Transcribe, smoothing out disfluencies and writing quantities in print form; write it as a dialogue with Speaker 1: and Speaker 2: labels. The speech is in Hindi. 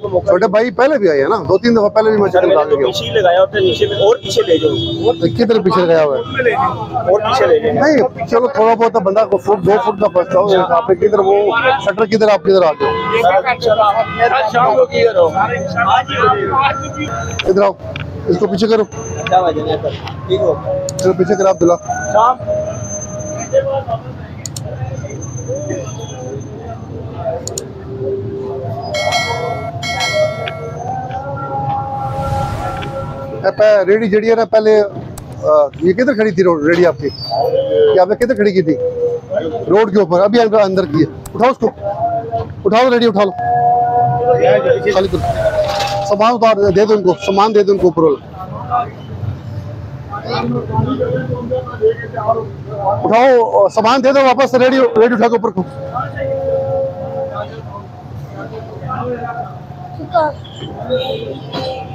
Speaker 1: को मौका।
Speaker 2: छोटे भाई पहले भी आए हैं ना, 2-3 दफा पहले भी मैं चिकन खा गया।
Speaker 1: पीछे ही लगाया होता है, नीचे में और पीछे ले जाओ।
Speaker 2: किधर पीछे गया हुआ है?
Speaker 1: और पीछे ले जाए।
Speaker 2: नहीं चलो थोड़ा बहुत तो बंदा को फुट 2 फुट का फंसता हो। आप किधर वो शटर किधर, आप किधर आ गए? इधर आओ, इसको पीछे करो, चलो पीछे करो आप दुला। रेडी जड़ी है ना, पहले ये किधर खड़ी थी रेडी आपकी? ये आपने किधर खड़ी की थी? रोड के ऊपर। अभी अंदर की है, उठाओ उसको, उठाओ रेडी, उठा लो, खाली करो, सामान उतार दे दो उनको, सामान दे दो उनको ऊपर। उठाओ सामान दे दो वापस, रेडी रेडी उठा के ऊपर को।